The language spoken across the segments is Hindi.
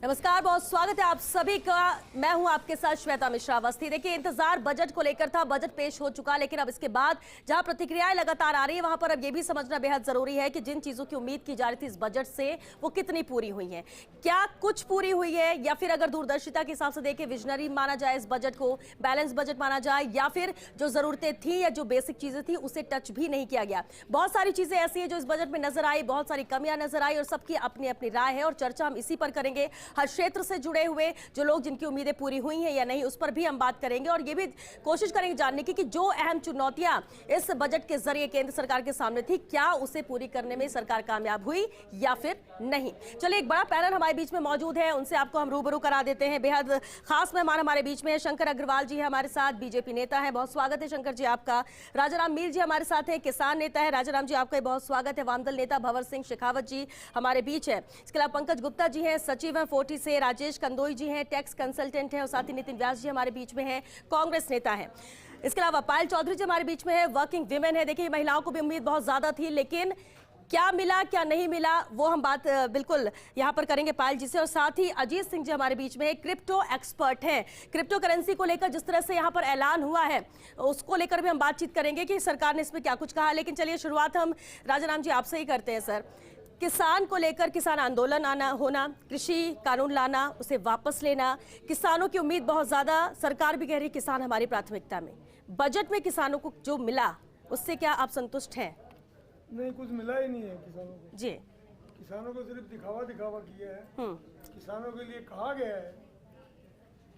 नमस्कार, बहुत स्वागत है आप सभी का। मैं हूं आपके साथ श्वेता मिश्रा अवस्थी। देखिए, इंतजार बजट को लेकर था, बजट पेश हो चुका, लेकिन अब इसके बाद जहां प्रतिक्रियाएं लगातार आ रही है वहां पर अब यह भी समझना बेहद जरूरी है कि जिन चीजों की उम्मीद की जा रही थी इस बजट से वो कितनी पूरी हुई है। क्या कुछ पूरी हुई है, या फिर अगर दूरदर्शिता के हिसाब से देखें विजनरी माना जाए इस बजट को, बैलेंस बजट माना जाए, या फिर जो जरूरतें थी या जो बेसिक चीजें थी उसे टच भी नहीं किया गया। बहुत सारी चीजें ऐसी है जो इस बजट में नजर आई, बहुत सारी कमियां नजर आई और सबकी अपनी अपनी राय है और चर्चा हम इसी पर करेंगे। हर क्षेत्र से जुड़े हुए जो लोग जिनकी उम्मीदें पूरी हुई हैं या नहीं उस पर भी हम बात करेंगे और ये भी कोशिश करेंगे जानने की कि जो अहम चुनौतियां इस बजट के जरिए केंद्र सरकार के सामने थी, क्या उसे पूरी करने में सरकार कामयाब हुई या फिर नहीं। चलिए, एक बड़ा पैनल हमारे बीच में मौजूद है, उनसे आपको हम रूबरू करा देते हैं। बेहद खास मेहमान हमारे बीच में शंकर अग्रवाल जी है हमारे साथ, बीजेपी नेता है, बहुत स्वागत है शंकर जी आपका। राजाराम मील जी हमारे साथ है, किसान नेता है, राजाराम जी आपका बहुत स्वागत है। वामदल नेता भंवर सिंह शेखावत जी हमारे बीच है। इसके अलावा पंकज गुप्ता जी हैं, सचिव हैं 40 से, राजेश कंदोई जी हैं, टैक्स कंसल्टेंट हैं, और साथ ही नितिन व्यास जी हमारे बीच में हैं, कांग्रेस नेता हैं। इसके अलावा पायल चौधरी जी हमारे बीच में है, वर्किंग विमेन है। देखिए, महिलाओं को भी उम्मीद बहुत ज्यादा थी, लेकिन क्या मिला क्या नहीं मिला वो हम बात बिल्कुल यहां पर करेंगे पायल जी से। और साथ ही अजीत सिंह जी हमारे बीच में क्रिप्टो एक्सपर्ट हैं, क्रिप्टो करेंसी को लेकर जिस तरह से यहां पर ऐलान हुआ है उसको लेकर भी हम बातचीत करेंगे कि सरकार ने इसमें क्या कुछ कहा। लेकिन चलिए, शुरुआत हम राजाराम जी आपसे ही करते हैं। सर, किसान को लेकर किसान आंदोलन आना होना, कृषि कानून लाना, उसे वापस लेना, किसानों की उम्मीद बहुत ज्यादा, सरकार भी कह रही किसान हमारी प्राथमिकता में। बजट में किसानों को जो मिला उससे क्या आप संतुष्ट हैं? नहीं, कुछ मिला ही नहीं है किसानों को जी। किसानों को सिर्फ दिखावा किया है। किसानों के लिए कहा गया है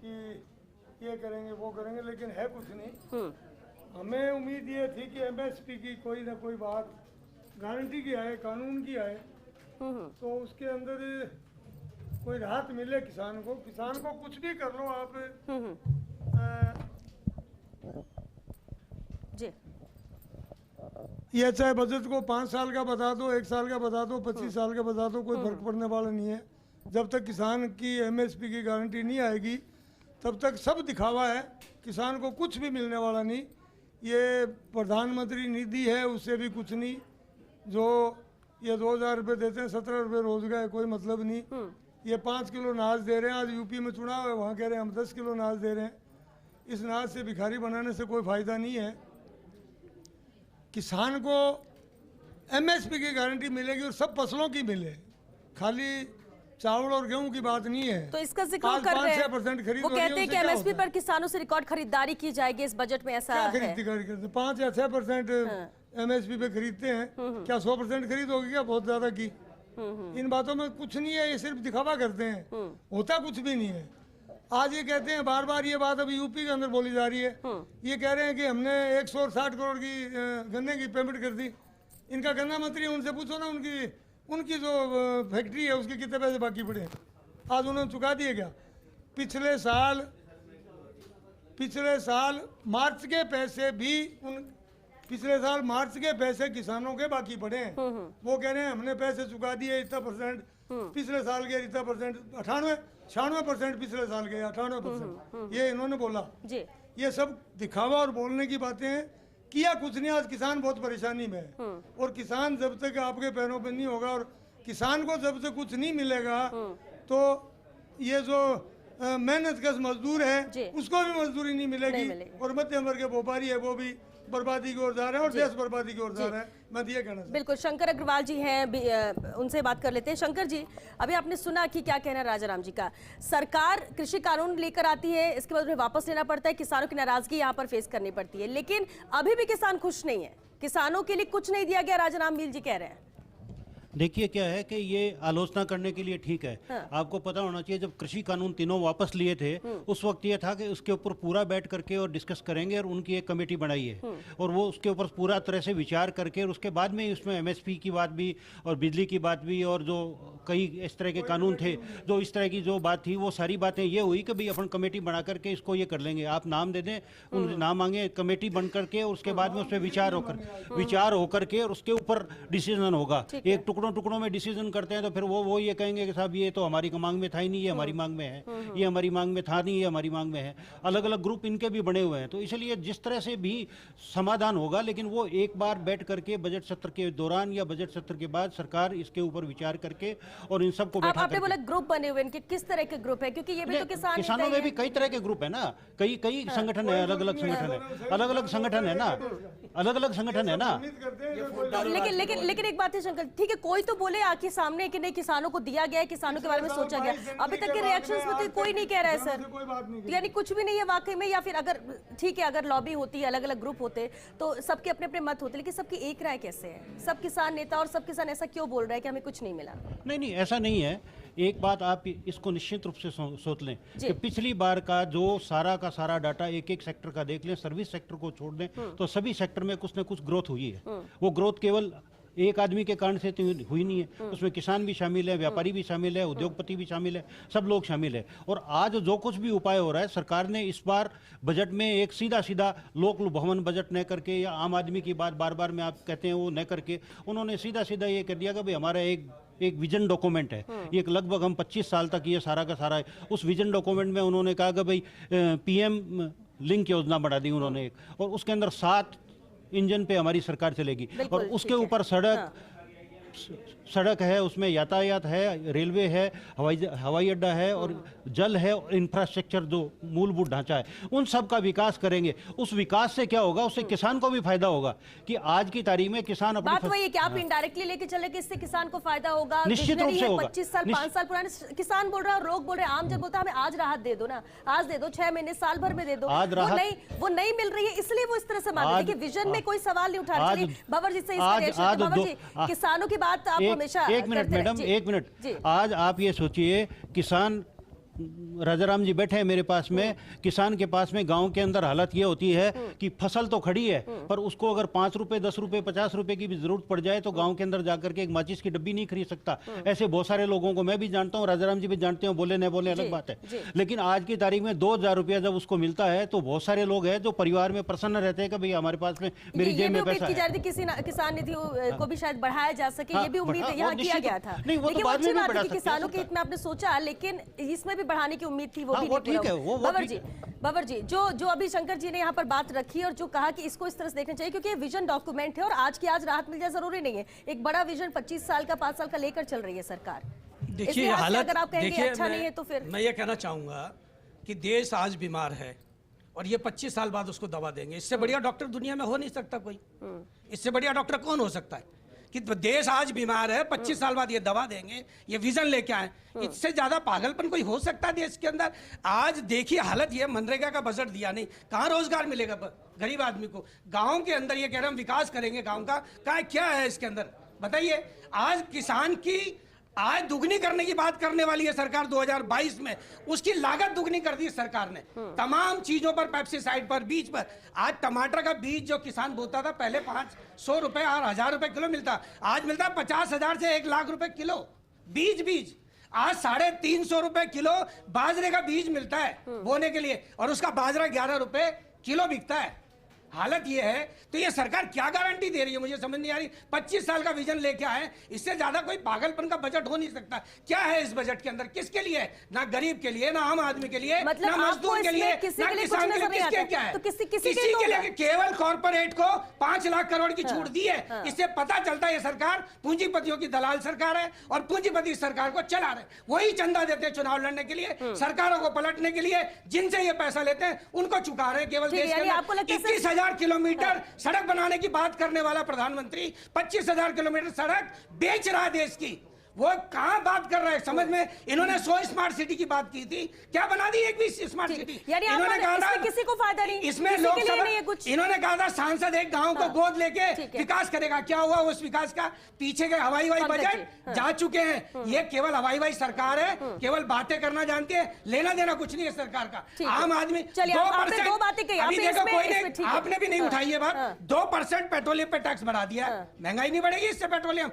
कि ये करेंगे वो करेंगे, लेकिन है कुछ नहीं। हमें उम्मीद ये थी कि एमएसपी की कोई ना कोई बात गारंटी की आए, कानून की आए, तो उसके अंदर कोई राहत मिले किसान को। किसान को कुछ भी कर लो आप, जी। ये चाहे बजट को 5 साल का बता दो, 1 साल का बता दो, 25 साल का बता दो, कोई फर्क पड़ने वाला नहीं है। जब तक किसान की एमएसपी की गारंटी नहीं आएगी तब तक सब दिखावा है, किसान को कुछ भी मिलने वाला नहीं। ये प्रधानमंत्री निधि है, उससे भी कुछ नहीं। जो ये 2000 रुपये देते हैं, 17 रुपये रोज गए, कोई मतलब नहीं। ये 5 किलो अनाज दे रहे हैं, आज यूपी में चुनाव है, वहाँ कह रहे हैं हम 10 किलो अनाज दे रहे हैं। इस अनाज से भिखारी बनाने से कोई फायदा नहीं है। किसान को एमएसपी की गारंटी मिलेगी और सब फसलों की मिले, खाली चावल और गेहूं की बात नहीं है। तो इसका जिक्र कर रहे हैं, 5-6% खरीद वो कहते हैं कि एमएसपी पर किसानों से रिकॉर्ड खरीदारी की जाएगी इस बजट में, ऐसा है। खरीदती 5 या 6% एमएसपी पे खरीदते हैं, क्या 100% खरीद होगी क्या? बहुत ज्यादा की। इन बातों में कुछ नहीं है, ये सिर्फ दिखावा करते हैं, होता कुछ भी नहीं है। आज ये कहते हैं बार बार, ये बात अभी यूपी के अंदर बोली जा रही है, ये कह रहे हैं कि हमने 160 करोड़ की गन्ने की पेमेंट कर दी। इनका गन्ना मंत्री है, उनसे पूछो ना उनकी जो फैक्ट्री है उसके कितने पैसे बाकी पड़े हैं, आज उन्होंने चुका दिए क्या? पिछले साल मार्च के पैसे भी पिछले साल मार्च के पैसे किसानों के बाकी पड़े हैं। वो कह रहे हैं हमने पैसे चुका दिए इतना परसेंट, पिछले साल के इतना परसेंट, 96% पिछले साल के 98%, ये इन्होंने बोला जी। ये सब दिखावा और बोलने की बातें हैं, किया कुछ नहीं। आज किसान बहुत परेशानी में है, और किसान जब तक आपके पैरों पे नहीं होगा और किसान को जब तक कुछ नहीं मिलेगा तो ये जो मेहनत कश मजदूर है उसको भी मजदूरी नहीं मिलेगी, और मध्यम वर्ग के व्यापारी है वो भी बर्बादी की ओर जा रहे हैं और देश बर्बादी की ओर जा रहा है। मैं ये कहना चाहता हूं। बिल्कुल, शंकर अग्रवाल जी हैं, उनसे बात कर लेते हैं। शंकर जी, अभी आपने सुना कि क्या कहना है राजाराम जी का। सरकार कृषि कानून लेकर आती है, इसके बाद उन्हें वापस लेना पड़ता है, किसानों की नाराजगी यहाँ पर फेस करनी पड़ती है, लेकिन अभी भी किसान खुश नहीं है, किसानों के लिए कुछ नहीं दिया गया, राजाराम मील जी कह रहे हैं। देखिए, क्या है कि ये आलोचना करने के लिए ठीक है। हाँ। आपको पता होना चाहिए जब कृषि कानून तीनों वापस लिए थे उस वक्त ये था कि उसके ऊपर पूरा बैठ करके और डिस्कस करेंगे, और उनकी एक कमेटी बनाई है और वो उसके ऊपर पूरा तरह से विचार करके, और उसके बाद में उसमें एमएसपी की बात भी और बिजली की बात भी और जो कई इस तरह के कानून थे, जो इस तरह की जो बात थी, वो सारी बातें ये हुई कि भाई अपन कमेटी बना करके इसको ये कर लेंगे, आप नाम दे दें, उनसे नाम मांगे, कमेटी बन करके, और उसके बाद में उस पर विचार होकर के और उसके ऊपर डिसीजन होगा। एक टुकड़ों टुकड़ों टुकड़ों में डिसीजन करते हैं तो फिर वो ये कहेंगे कि साहब ये तो हमारी मांग में था ही नहीं, ये हमारी मांग में है, ये हमारी मांग में था नहीं, ये हमारी मांग में है। अलग अलग ग्रुप इनके भी बने हुए हैं, तो इसलिए जिस तरह से भी समाधान होगा, लेकिन वो एक बार बैठ करके बजट सत्र के दौरान या बजट सत्र के बाद सरकार इसके ऊपर विचार करके और इन सबको बैठा आपने बोला ग्रुप बने हुए, इनके किस तरह के ग्रुप है? क्योंकि ये भी तो किसानों में भी कई तरह के ग्रुप है ना, कई संगठन है, अलग अलग संगठन है, अलग अलग संगठन है ना, अलग अलग संगठन है ना। लेकिन एक बात है शंकर, ठीक है, कोई तो बोले आके सामने कि नहीं किसानों को दिया गया है, किसानों के बारे में सोचा गया। अभी तक के रिएक्शंस में तो कोई नहीं कह रहा है सर, यानी कुछ भी नहीं है वाकई में। या फिर अगर ठीक है, अगर लॉबी होती है, अलग अलग ग्रुप होते तो सबके अपने अपने मत होते, लेकिन सबकी एक राय कैसे है? सब किसान नेता और सब किसान ऐसा क्यों बोल रहे हैं कि हमें कुछ नहीं मिला? नहीं, ऐसा नहीं है। एक बात आप इसको निश्चित रूप से सोच लें कि पिछली बार का जो सारा का सारा डाटा एक एक सेक्टर का देख लें, सर्विस सेक्टर को छोड़ दें तो सभी सेक्टर में कुछ न कुछ ग्रोथ हुई है। वो ग्रोथ केवल एक आदमी के कारण से तो हुई नहीं है, उसमें किसान भी शामिल है, व्यापारी भी शामिल है, उद्योगपति भी शामिल है, सब लोग शामिल है। और आज जो कुछ भी उपाय हो रहा है, सरकार ने इस बार बजट में एक सीधा सीधा लोक भवन बजट न करके या आम आदमी की बात बार बार में आप कहते हैं वो न करके, उन्होंने सीधा सीधा ये कर दिया कि भाई हमारा एक विजन डॉक्यूमेंट है, ये लगभग हम 25 साल तक ये सारा का सारा है। उस विजन डॉक्यूमेंट में उन्होंने कहा कि भाई पीएम लिंक योजना बढ़ा दी उन्होंने एक, और उसके अंदर 7 इंजन पे हमारी सरकार चलेगी और उसके ऊपर सड़क है, उसमें यातायात है, रेलवे है, हवाई अड्डा है और जल है, और इंफ्रास्ट्रक्चर जो मूलभूत ढांचा है, उन सब का विकास करेंगे। उस विकास से क्या होगा, उससे किसान को भी फायदा होगा कि आज की तारीख में किसान अपनी बात वही है कि आप इनडायरेक्टली लेके चले कि इससे किसान को फायदा होगा। निश्चित रूप से होगा। 25 साल 5 साल पुराने किसान बोल रहा है, लोग बोल रहे हैं, आम जन बोलता है हमें आज राहत दे दो ना, आज दे दो, 6 महीने साल भर में दे दो। वो नहीं मिल रही है, इसलिए वो इस तरह से मान रहे हैं कि विजन में कोई सवाल नहीं उठा रहे। भंवर जी से भंवर जी, किसानों की बात आप हमेशा एक मिनट मैडम, एक मिनट, आज आप ये सोचिए, किसान राजाराम जी बैठे हैं मेरे पास में, किसान के पास में गांव के अंदर हालत ये होती है कि फसल तो खड़ी है पर उसको अगर 5 रुपए 10 रुपए 50 रुपए की भी जरूरत पड़ जाए तो गांव के अंदर जाकर के एक माचिस की डब्बी नहीं खरीद सकता। ऐसे बहुत सारे लोगों को मैं भी जानता हूं, राजाराम जी भी जानते हैं, बोले न बोले अलग बात है, लेकिन आज की तारीख में 2000 रुपया जब उसको मिलता है तो बहुत सारे लोग हैं जो परिवार में प्रसन्न रहते हैं कि भाई हमारे पास में मेरी जेब में पैसा है। किसान निधि को भी शायद बढ़ाया जा सके, ये भी उम्मीद यहाँ किया गया था। नहीं, वो तो बाद में भी बढ़ा सकते हैं। किसानों के इतना आपने सोचा, लेकिन इसमें भी बढ़ाने की उम्मीद थी, वो ठीक है। बाबर जी, जो अभी शंकर जी ने यहाँ पर बात रखी और जो कहा कि इसको इस तरह से देखना चाहिए क्योंकि ये विजन डॉक्यूमेंट है और आज की आज राहत मिल जाए जरूरी नहीं है। एक बड़ा विजन 25 साल का 5 साल का लेकर चल रही है सरकार। देखिए हालत, अगर आप कहेंगे अच्छा नहीं है तो फिर मैं ये कहना चाहूंगा कि देश आज बीमार है और ये 25 साल बाद उसको दवा देंगे। इससे बढ़िया डॉक्टर दुनिया में हो नहीं सकता कोई। इससे बढ़िया डॉक्टर कौन हो सकता है कि देश आज बीमार है, 25 साल बाद ये दवा देंगे, ये विजन लेके आए। इससे ज्यादा पागलपन कोई हो सकता है देश के अंदर? आज देखिए हालत ये, मनरेगा का बजट दिया नहीं, कहां रोजगार मिलेगा गरीब आदमी को? गांव के अंदर ये कह रहे हम विकास करेंगे गांव का, क्या है इसके अंदर बताइए? आज किसान की आय दुगनी करने की बात करने वाली है सरकार 2022 में, उसकी लागत दुगनी कर दी सरकार ने तमाम चीजों पर, पेप्सिसाइड पर, बीज पर। आज टमाटर का बीज जो किसान बोता था पहले 500 रुपए और 1000 रुपए किलो मिलता, आज मिलता 50,000 से 1 लाख रुपए किलो बीज। आज 350 रुपए किलो बाजरे का बीज मिलता है बोने के लिए और उसका बाजरा 11 रुपए किलो बिकता है। हालत ये है, तो ये सरकार क्या गारंटी दे रही है मुझे समझ नहीं आ रही। 25 साल का विजन लेके आए, इससे ज्यादा कोई पागलपन का बजट हो नहीं सकता। क्या है इस बजट के अंदर, किसके लिए? ना गरीब के लिए, ना आम आदमी के लिए, मतलब ना मजदूर के लिए, ना किसान के लिए, किसके क्या है? तो किसी के लिए केवल कॉर्पोरेट को 5 लाख करोड़ की छूट दी है। इससे पता चलता है ये सरकार पूंजीपतियों की दलाल सरकार है और पूंजीपति सरकार को चला रहे, वही चंदा देते हैं चुनाव लड़ने के लिए, सरकारों को पलटने के लिए, जिनसे ये पैसा लेते हैं उनको चुका रहे हैं। केवल देश के 21,000 किलोमीटर सड़क बनाने की बात करने वाला प्रधानमंत्री 25,000 किलोमीटर सड़क बेच रहा है देश की। वो कहां बात कर रहा है समझ में? इन्होंने 100 स्मार्ट सिटी की बात की थी, क्या बना दी एक भी स्मार्ट सिटी? इन्होंने कहा था किसी को फायदा नहीं, इसमें लोकसभा, इन्होंने कहा था सांसद एक गांव को गोद लेके विकास करेगा। क्या हुआ उस विकास का? पीछे के हवाई बजट जा चुके हैं। ये केवल हवाई सरकार है, केवल बातें करना जानती है, लेना देना कुछ नहीं है सरकार का। आम आदमी 2%, अभी देखो कोई नहीं, आपने भी नहीं उठाई है बात, 2% पेट्रोलियम पे टैक्स बढ़ा दिया। महंगाई नहीं बढ़ेगी इससे? पेट्रोलियम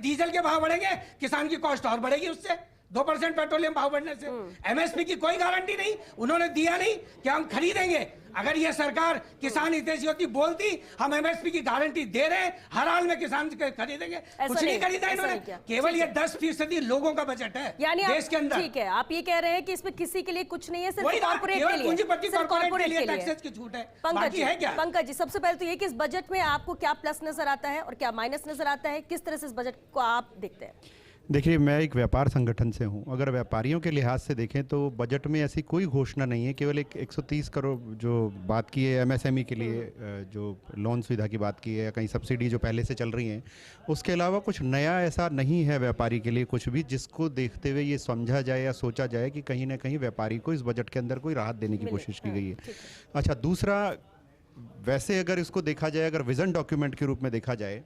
डीजल के भाव बढ़ेंगे, किसान की कॉस्ट और बढ़ेगी उससे। 2% पेट्रोलियम भाव बढ़ने से। एमएसपी की कोई गारंटी नहीं, उन्होंने दिया नहीं कि हम खरीदेंगे। अगर ये सरकार किसान हितैषी होती, बोलती हम एमएसपी की गारंटी दे रहे हैं, हर हाल में किसान खरीदेंगे, कुछ नहीं खरीदा इन्होंने। केवल ये 10% लोगों का बजट है यानी देश के अंदर। ठीक है, आप ये कह रहे हैं कि इसमें किसी के लिए कुछ नहीं है, सिर्फ वही बात, कॉर्पोरेट केवल के लिए, पूंजीपति सिर्फ कॉर्पोरेट के लिए लिए। टैक्सेस की छूट है, पंकज बाकी जी, है क्या? पंकज जी, सबसे पहले तो ये कि इस बजट में आपको क्या प्लस नजर आता है और क्या माइनस नजर आता है, किस तरह से इस बजट को आप देखते हैं? देखिए, मैं एक व्यापार संगठन से हूं। अगर व्यापारियों के लिहाज से देखें तो बजट में ऐसी कोई घोषणा नहीं है। केवल एक 130 करोड़ जो बात की है एमएसएमई के लिए, जो लोन सुविधा की बात की है, या कहीं सब्सिडी जो पहले से चल रही हैं, उसके अलावा कुछ नया ऐसा नहीं है व्यापारी के लिए कुछ भी, जिसको देखते हुए ये समझा जाए या सोचा जाए कि कहीं ना कहीं व्यापारी को इस बजट के अंदर कोई राहत देने की कोशिश की गई है। अच्छा, दूसरा, वैसे अगर इसको देखा जाए, अगर विज़न डॉक्यूमेंट के रूप में देखा जाए,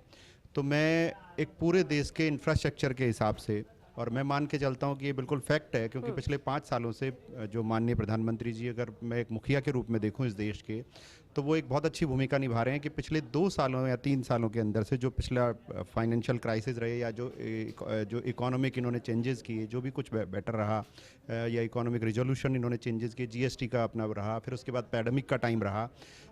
तो मैं एक पूरे देश के इंफ्रास्ट्रक्चर के हिसाब से, और मैं मान के चलता हूँ कि ये बिल्कुल फैक्ट है, क्योंकि पिछले 5 सालों से जो माननीय प्रधानमंत्री जी, अगर मैं एक मुखिया के रूप में देखूँ इस देश के, तो वो एक बहुत अच्छी भूमिका निभा रहे हैं कि पिछले 2 सालों या 3 सालों के अंदर से जो पिछला फाइनेंशियल क्राइसिस रहे, या जो इकोनॉमिक इन्होंने चेंजेस किए, जो भी कुछ बेटर रहा, या इकोनॉमिक रिजोल्यूशन इन्होंने चेंजेस किए, जीएसटी का अपना रहा, फिर उसके बाद पैडेमिक का टाइम रहा,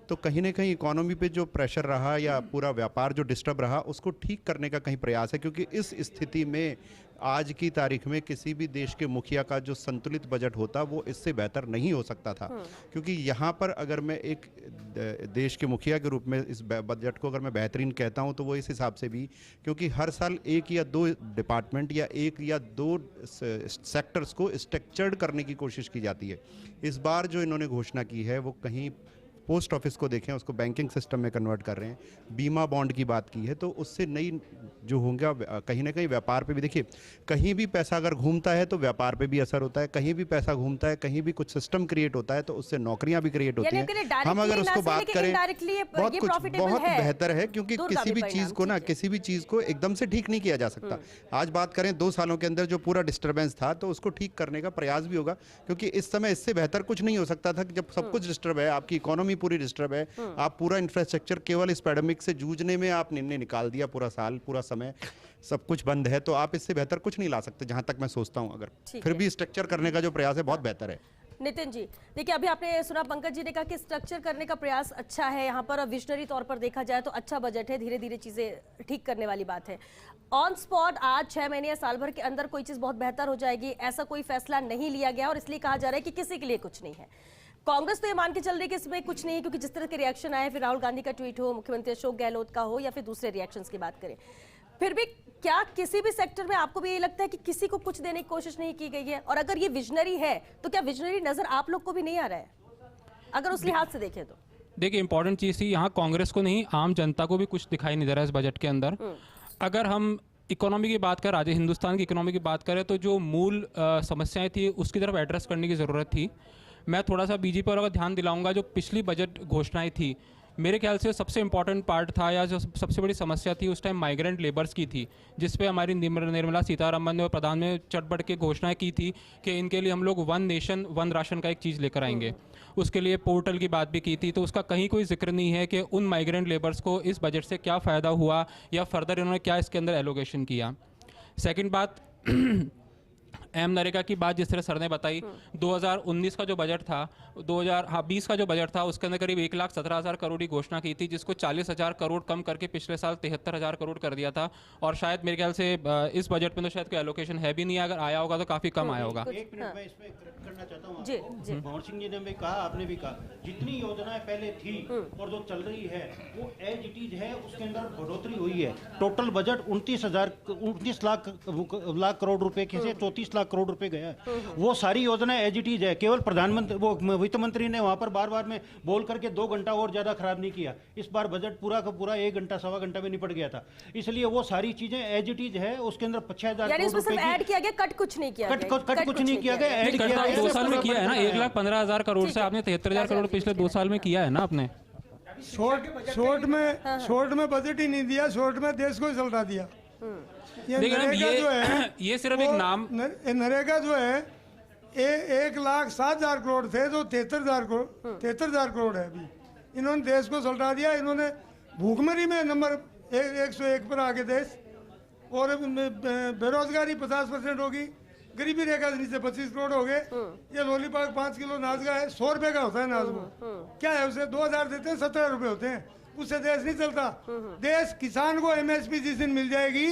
तो कहीं ना कहीं इकोनॉमी पे जो प्रेशर रहा या पूरा व्यापार जो डिस्टर्ब रहा, उसको ठीक करने का कहीं प्रयास है। क्योंकि इस स्थिति में आज की तारीख में किसी भी देश के मुखिया का जो संतुलित बजट होता वो इससे बेहतर नहीं हो सकता था। क्योंकि यहाँ पर अगर मैं एक देश के मुखिया के रूप में इस बजट को अगर मैं बेहतरीन कहता हूँ, तो वो इस हिसाब से भी, क्योंकि हर साल 1 या 2 डिपार्टमेंट या 1 या 2 सेक्टर्स को स्ट्रक्चर्ड करने की कोशिश की जाती है। इस बार जो इन्होंने घोषणा की है वो कहीं पोस्ट ऑफिस को देखें, उसको बैंकिंग सिस्टम में कन्वर्ट कर रहे हैं, बीमा बॉन्ड की बात की है, तो उससे नई जो होंगे कहीं ना कहीं व्यापार पे भी। देखिए, कहीं भी पैसा अगर घूमता है तो व्यापार पे भी असर होता है, कहीं भी पैसा घूमता है, कहीं भी कुछ सिस्टम क्रिएट होता है तो उससे नौकरियां भी क्रिएट होती हैं। हम अगर उसको बात करें, बहुत कुछ बहुत बेहतर है, क्योंकि किसी भी चीज़ को ना, किसी भी चीज़ को एकदम से ठीक नहीं किया जा सकता। आज बात करें 2 सालों के अंदर जो पूरा डिस्टर्बेंस था, तो उसको ठीक करने का प्रयास भी होगा, क्योंकि इस समय इससे बेहतर कुछ नहीं हो सकता था। जब सब कुछ डिस्टर्ब है, आपकी इकोनॉमी पूरी डिस्टर्ब है, आप पूरा इंफ्रास्ट्रक्चर केवल इस पैंडेमिक से जूझने में आप निर्णय निकाल दिया, पूरा साल, पूरा समय सब कुछ बंद है, तो आप इससे बेहतर कुछ नहीं ला सकते, जहां तक मैं सोचता हूं। अगर फिर भी स्ट्रक्चर करने का जो प्रयास है बहुत बेहतर है। नितिन जी, देखिए, अभी आपने सुना पंकज जी ने कहा कि स्ट्रक्चर करने का प्रयास अच्छा है, यहाँ पर विजनरी तौर पर देखा जाए तो अच्छा बजट है, धीरे धीरे चीजें ठीक करने वाली बात है। ऑन स्पॉट आज 6 महीने या साल भर के अंदर कोई चीज बहुत बेहतर हो जाएगी, ऐसा कोई फैसला नहीं लिया गया, और इसलिए कहा जा रहा है कि किसी के लिए कुछ नहीं है। कांग्रेस तो ये मान के चल रही है कि इसमें कुछ नहीं है, क्योंकि जिस तरह के रिएक्शन आए, फिर राहुल गांधी का ट्वीट हो, मुख्यमंत्री अशोक गहलोत का हो, या फिर दूसरे रिएक्शंस की बात करें, फिर भी क्या किसी भी सेक्टर में आपको भी ये लगता है कि किसी को कुछ देने की कोशिश नहीं की गई है? और अगर ये विजनरी है तो क्या विजनरी नजर आप लोग को भी नहीं आ रहा है, अगर उस लिहाज से देखें तो? देखिए, इंपॉर्टेंट चीज़ थी यहाँ, कांग्रेस को नहीं, आम जनता को भी कुछ दिखाई नहीं दे रहा है इस बजट के अंदर। अगर हम इकोनॉमी की बात करें, आज हिंदुस्तान की इकोनॉमी की बात करें, तो जो मूल समस्याएं थी उसकी तरफ एड्रेस करने की ज़रूरत थी। मैं थोड़ा सा बीजेपी पर अगर ध्यान दिलाऊंगा, जो पिछली बजट घोषणाएं थी, मेरे ख्याल से सबसे इंपॉर्टेंट पार्ट था, या जो सबसे बड़ी समस्या थी उस टाइम माइग्रेंट लेबर्स की थी, जिस पे हमारी निर्मला सीतारमन ने और प्रधान ने चढ़ बढ़ के घोषणाएं की थी कि इनके लिए हम लोग 1 नेशन 1 राशन का एक चीज़ लेकर आएंगे। उसके लिए पोर्टल की बात भी की थी, तो उसका कहीं कोई जिक्र नहीं है कि उन माइग्रेंट लेबर्स को इस बजट से क्या फ़ायदा हुआ, या फर्दर इन्होंने क्या इसके अंदर एलोकेशन किया। सेकेंड बात, नरेगा की बात जिस तरह सर ने बताई, 2019 का जो बजट था, 2020 का जो बजट था, उसके अंदर करीब 1,17,000 करोड़ की घोषणा की थी, जिसको 40,000 करोड़ कम करके पिछले साल 73,000 करोड़ कर दिया था। और शायद मेरे ख्याल से इस बजट में तो शायद कोई एलोकेशन है भी नहीं, अगर आया होगा तो काफ़ी कम आया होगा। एक मिनट मैं इसमें correct करना चाहता हूँ। जी, जी। भंवर सिंह जी ने भी कहा, आपने भी कहा, जितनी योजनाएं पहले थी और जो चल रही है वो एज इट इज है, उसके अंदर बढ़ोतरी हुई है। टोटल बजट 29 लाख करोड़ रुपए से 34 लाख करोड़ रुपए गया है। वो सारी योजनाएं एज इट इज है। केवल प्रधानमंत्री, वो वित्त मंत्री ने वहां पर बार बार में बोल करके 2 घंटा और ज्यादा खराब नहीं किया। इस बार बजट पूरा का पूरा 1 घंटा 1.25 घंटा में निपट गया था। इसलिए वो सारी चीजें एज इट इज है। उसके अंदर 6,000 यानी करोड़ उसमें रुपए सिर्फ ऐड किया गया, कट कुछ नहीं किया गया। कट कुछ नहीं किया गया, ऐड किया गया। 2 साल में किया है ना, 1,15,000 करोड़ से आपने 73,000 करोड़ पिछले 2 साल में किया है ना आपने। शॉर्ट में बजट ही नहीं दिया, शॉर्ट में देश को ही सलटा दिया। ये देखिए ना, नरेगा जो है, ये सिर्फ एक नाम, नरेगा जो है 1,07,000 करोड़ थे, जो 73,000 करोड़ है अभी। इन्होंने देश को सलटा दिया। इन्होंने भूखमरी में नंबर 101 पर आगे देश, और बेरोजगारी 50% होगी, गरीबी रेखा से नीचे 25 करोड़ हो गए। ये लॉलीपॉप 5 किलो नाज का है, 100 रुपए का होता है नाज वो, क्या है उसे 2000 देते हैं, 17 रुपए होते हैं, उससे देश नहीं चलता। देश किसान को एमएसपी जिस दिन मिल जाएगी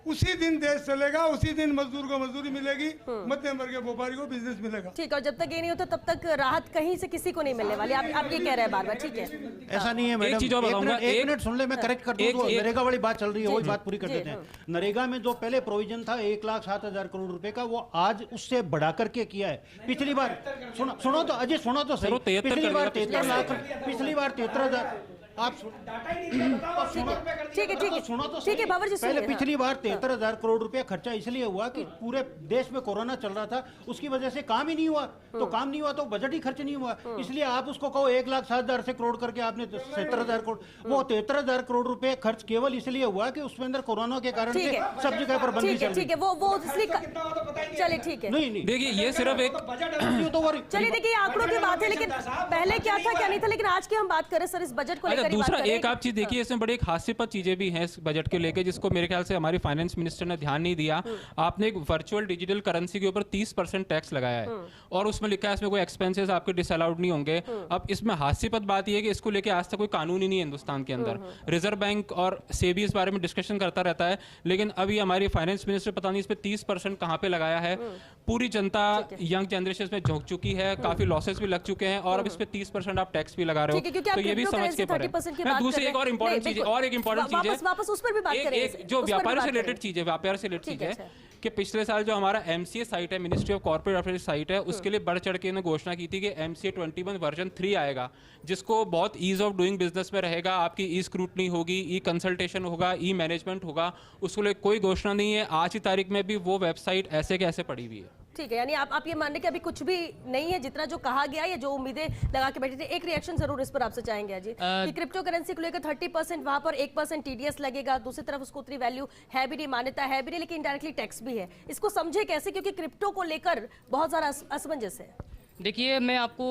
उसी दिन देश चलेगा, उसी दिन मजदूर को मजदूरी मिलेगी, मध्यम वर्ग के व्यापारी को बिजनेस मिलेगा। ठीक है, और जब तक ये नहीं होता तब तक राहत कहीं से किसी को नहीं मिलने वाली, आप ये कह रहे हैं बार बार, ठीक है? ऐसा नहीं है मैडम, चीज और बताऊंगा, एक मिनट सुन ले, मैं करेक्ट कर दूं। नरेगा वाली बात चल रही है, वही बात पूरी कर देते हैं। नरेगा में जो पहले प्रोविजन था 1,07,000 करोड़ रुपए का, वो आज उससे बढ़ा करके किया है। पिछली बार सुनो तो अजय, सुनो तो सही, पिछली बार 73 लाख, पिछली बार 73,000, आप ठीक है सुनो तो ठीक है भंवर जी, पहले सुनिए, पिछली बार 73,000 करोड़ रुपया खर्चा इसलिए हुआ कि पूरे देश में कोरोना चल रहा था, उसकी वजह से काम ही नहीं हुआ, तो काम नहीं हुआ तो बजट ही खर्च नहीं हुआ, इसलिए आप उसको कहो 1,07,000 से करोड़ करके आपने 70,000 करोड़, वो 73,000 करोड़ रुपए खर्च केवल इसलिए हुआ कि उसमें अंदर कोरोना के कारण से सब जगह पर बंदी चल रही ठीक है, वो इसलिए चलिए ठीक है। नहीं देखिए ये सिर्फ एक चलिए देखिए आंकड़ों की बात है, लेकिन पहले क्या था क्या नहीं था, लेकिन आज की हम बात करें सर इस बजट को लेकर ही बात दूसरा करें। एक आप चीज देखिए, इसमें बड़ी एक हास्यास्पद चीजें भी हैं इस बजट के लेके, जिसको मेरे ख्याल से हमारी फाइनेंस मिनिस्टर ने ध्यान नहीं दिया। आपने एक वर्चुअल डिजिटल करेंसी के ऊपर 30% टैक्स लगाया है और उसमें लिखा है इसमें कोई एक्सपेंसेस आपके डिसअलाउड नहीं होंगे। अब इसमें हास्यास्पद बात यह है कि इसको लेके आज तक कोई कानून ही नहीं है हिंदुस्तान के अंदर। रिजर्व बैंक और सेबी इस बारे में डिस्कशन करता रहता है, लेकिन अभी हमारी फाइनेंस मिनिस्टर पता नहीं इस पे 30% कहाँ पे लगाया है। पूरी जनता यंग जनरेशन में झोंक चुकी है, काफी लॉसेस भी लग चुके हैं और अब इस पे 30% आप टैक्स भी लगा रहे हो, तो ये भी समझ के पड़े। दूसरी एक और इंपॉर्टेंट चीज, और एक इंपॉर्टेंट चीज है, वापस उस पर भी बात करेंगे, एक जो व्यापार से रिलेटेड चीज है, व्यापार से रिलेटेड चीज है कि पिछले साल जो हमारा MCA साइट है, ministry of corporate affairs site है, उसके लिए बढ़ चढ़ के इन्होंने घोषणा की थी कि MCA 21 वर्जन 3 आएगा, जिसको बहुत ईज ऑफ डूइंग बिजनेस में रहेगा, आपकी ई स्क्रूटनी होगी, ई कंसल्टेशन होगा, ई मैनेजमेंट होगा, उसको लिए कोई घोषणा नहीं है। आज की तारीख में भी वो वेबसाइट ऐसे के ऐसे पड़ी हुई है। ठीक है, यानी आप ये मान रहे कि अभी कुछ भी नहीं है, जितना जो कहा गया या जो उम्मीदें लगा के बैठे थे। एक रिएक्शन जरूर इस पर आपसे चाहेंगे अजय, कि क्रिप्टो करेंसी को लेकर 30% वहां पर 1% TDS लगेगा, दूसरी तरफ उसको उतनी वैल्यू है भी नहीं, मान्यता है भी नहीं, लेकिन डायरेक्टली टैक्स भी है। इसको समझे कैसे, क्योंकि क्रिप्टो को लेकर बहुत सारा असमंजस है। देखिए मैं आपको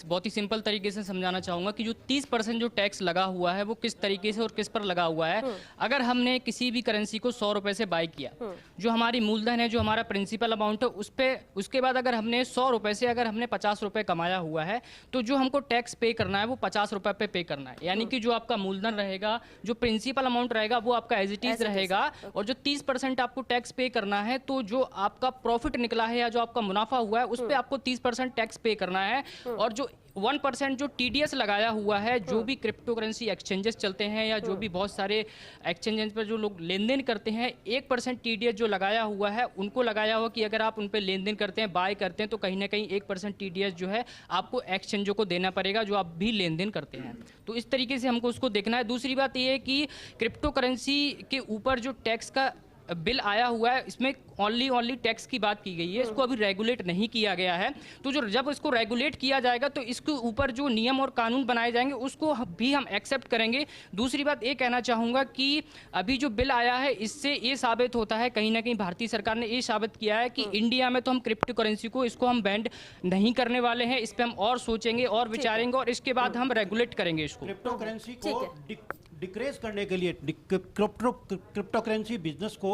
बहुत ही सिंपल तरीके से समझाना चाहूँगा कि जो 30% जो टैक्स लगा हुआ है वो किस तरीके से और किस पर लगा हुआ है। अगर हमने किसी भी करेंसी को 100 रुपये से बाई किया, जो हमारी मूलधन है, जो हमारा प्रिंसिपल अमाउंट है, उस पे उसके बाद अगर हमने 100 रुपये से अगर हमने 50 रुपये कमाया हुआ है, तो जो हमको टैक्स पे करना है वो 50 रुपये पे पे करना है। यानी कि जो आपका मूलधन रहेगा, जो प्रिंसिपल अमाउंट रहेगा, वो आपका एज इट इज रहेगा, और जो 30% आपको टैक्स पे करना है, तो जो आपका प्रॉफिट निकला है या जो आपका मुनाफा हुआ है उस पर आपको 30% टैक्स पे करना है। और जो 1% जो TDS लगाया हुआ है, जो भी क्रिप्टो करेंसी एक्सचेंजेस चलते हैं या जो भी बहुत सारे एक्सचेंजेस पर जो लोग लेन देन करते हैं, 1% TDS जो लगाया हुआ है उनको लगाया हुआ कि अगर आप उन पर लेन देन करते हैं, बाय करते हैं, तो कहीं ना कहीं 1% TDS जो है आपको एक्सचेंजों को देना पड़ेगा जो आप भी लेन देन करते हैं। तो इस तरीके से हमको उसको देखना है। दूसरी बात यह है कि क्रिप्टो करेंसी के ऊपर जो टैक्स का बिल आया हुआ है, इसमें ओनली टैक्स की बात की गई है, इसको अभी रेगुलेट नहीं किया गया है। तो जो जब इसको रेगुलेट किया जाएगा तो इसके ऊपर जो नियम और कानून बनाए जाएंगे उसको भी हम एक्सेप्ट करेंगे। दूसरी बात ये कहना चाहूँगा कि अभी जो बिल आया है, इससे ये साबित होता है, कहीं ना कहीं भारतीय सरकार ने ये साबित किया है कि इंडिया में तो हम क्रिप्टो करेंसी को इसको हम बैन नहीं करने वाले हैं। इस पर हम और सोचेंगे और विचारेंगे और इसके बाद हम रेगुलेट करेंगे इसको। क्रिप्टो करेंसी को डिक्रेज करने के लिए, क्रिप्टो करेंसी बिजनेस को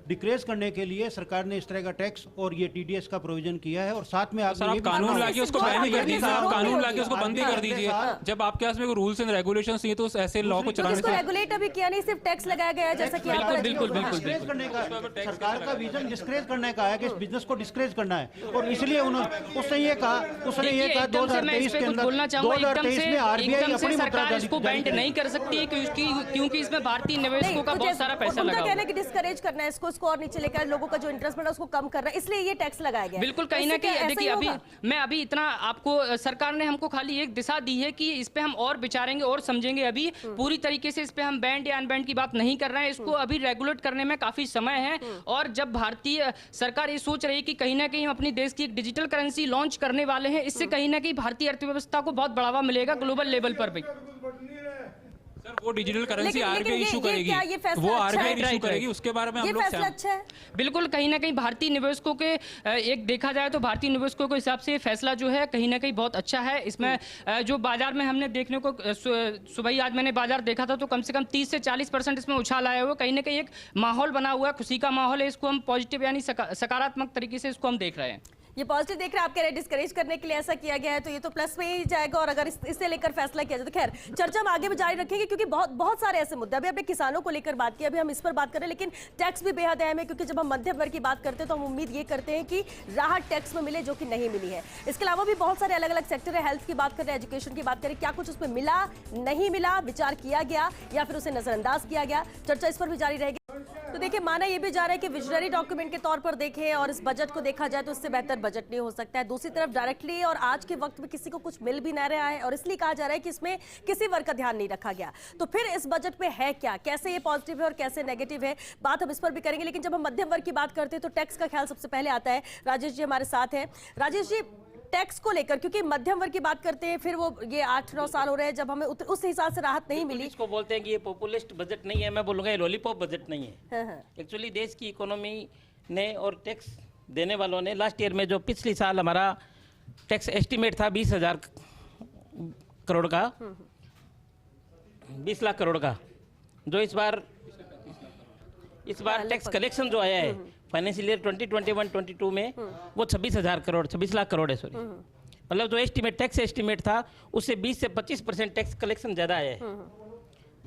डिक्रेज करने के लिए सरकार ने इस तरह का टैक्स और ये TDS का प्रोविजन किया है। और साथ में आप कानून लाके उसको बैन नहीं कर दीजिए, आप कानून लाके उसको बंद ही कर दीजिए। जब आपके पास में रूल्स एंड रेगुलेशंस नहीं है तो ऐसे लॉ को चलाने से रेगुलेट अभी किया नहीं, सिर्फ टैक्स लगाया गया है, जैसा कि बिल्कुल डिस्करेज करने का सरकार का विजन डिस्करेज करने का है कि इस बिजनेस को डिस्करेज करना है। और इसलिए उसने ये कहा 2023 के अंदर 2023 में RBI अपनी सरकार इसको बैन नहीं कर सकती है क्योंकि इसमें भारतीय निवेशकों का बहुत सारा पैसा लगा हुआ है। कि डिस्करेज करना है इसको और नीचे लेकर लोगों का जो इंटरेस्ट है उसको कम करना है, इसलिए ये टैक्स लगाया गया है। बिल्कुल, कहीं ना कहीं देखिए अभी इतना आपको सरकार ने हमको खाली एक दिशा दी है कि इस पे हम और विचारेंगे और समझेंगे। अभी पूरी तरीके से इस पे हम बैंड या अनबैंड की बात नहीं कर रहे हैं, इसको अभी रेगुलेट करने में काफी समय है। और जब भारतीय सरकार ये सोच रही है कि कहीं ना कहीं हम अपनी देश की एक डिजिटल करेंसी लॉन्च करने वाले हैं, इससे कहीं ना कहीं भारतीय अर्थव्यवस्था को बहुत बढ़ावा मिलेगा ग्लोबल लेवल पर भी। सर वो डिजिटल करेंसी लेकिन आरबीआई ये- इशू ये करेगी, क्या ये फैसला वो अच्छा है? आरबीआई इशू राइट, करेगी, उसके बारे में हम ये लोग फैसला अच्छा है। बिल्कुल, कहीं ना कहीं भारतीय निवेशकों के एक देखा जाए तो भारतीय निवेशकों के हिसाब से ये फैसला जो है कहीं ना कहीं बहुत अच्छा है। इसमें जो बाजार में हमने देखने को सुबह ही आज मैंने बाजार देखा था तो कम से कम 30 से 40% इसमें उछाल आए हुए, कहीं ना कहीं एक माहौल बना हुआ है, खुशी का माहौल है। इसको हम पॉजिटिव यानी सकारात्मक तरीके से इसको हम देख रहे हैं। ये पॉजिटिव देख रहे हैं, आप कह रहे हैं डिस्करेज करने के लिए ऐसा किया गया है, तो ये तो प्लस में ही जाएगा। और अगर इससे लेकर फैसला किया जाए तो खैर चर्चा हम आगे भी जारी रखेंगे, क्योंकि बहुत सारे ऐसे मुद्दे अभी किसानों को लेकर बात की, अभी हम इस पर बात करें, लेकिन टैक्स भी बेहद अहम है, क्योंकि जब हम मध्यम वर्ग की बात करते हैं तो हम उम्मीद ये करते हैं कि राहत टैक्स में मिले, जो कि नहीं मिली है। इसके अलावा भी बहुत सारे अलग अलग सेक्टर है, हेल्थ की बात करें, एजुकेशन की बात करें, क्या कुछ उसमें मिला, नहीं मिला, विचार किया गया या फिर उसे नजरअंदाज किया गया, चर्चा इस पर भी जारी रहेगी। तो देखिए, माना ये भी जा रहा है कि विजनरी डॉक्यूमेंट के तौर पर देखें और इस बजट को देखा जाए तो इससे बेहतर बजट नहीं हो सकता है। दूसरी तरफ डायरेक्टली और आज के वक्त में किसी को कुछ मिल भी ना रहा है, और इसलिए कहा जा रहा है कि इसमें किसी वर्ग का ध्यान नहीं रखा गया। तो फिर इस बजट में है क्या, कैसे ये पॉजिटिव है और कैसे नेगेटिव है, बात हम इस पर भी करेंगे। लेकिन जब हम मध्यम वर्ग की बात करते हैं तो टैक्स का ख्याल सबसे पहले आता है। राजेश जी हमारे साथ हैं। राजेश जी, टैक्स को लेकर, क्योंकि मध्यम वर्ग की बात करते हैं, फिर वो ये 8-9 साल हो रहे हैं जब हमें उस हिसाब से राहत नहीं मिली। इसको बोलते हैं कि ये पॉपुलिस्ट बजट नहीं है, मैं बोलूँगा ये लॉलीपॉप बजट नहीं है। हाँ। एक्चुअली देश की इकोनॉमी ने और टैक्स देने वालों ने लास्ट ईयर में जो पिछले साल हमारा टैक्स एस्टिमेट था 20,000 करोड़ का, 20 लाख करोड़ का, जो इस बार टैक्स कलेक्शन जो आया है फाइनेंशियल ईयर 2021-22 में वो 26 लाख करोड़ है, सॉरी। मतलब जो टैक्स एस्टिमेट था उससे 20 से 25% टैक्स कलेक्शन ज़्यादा आया है।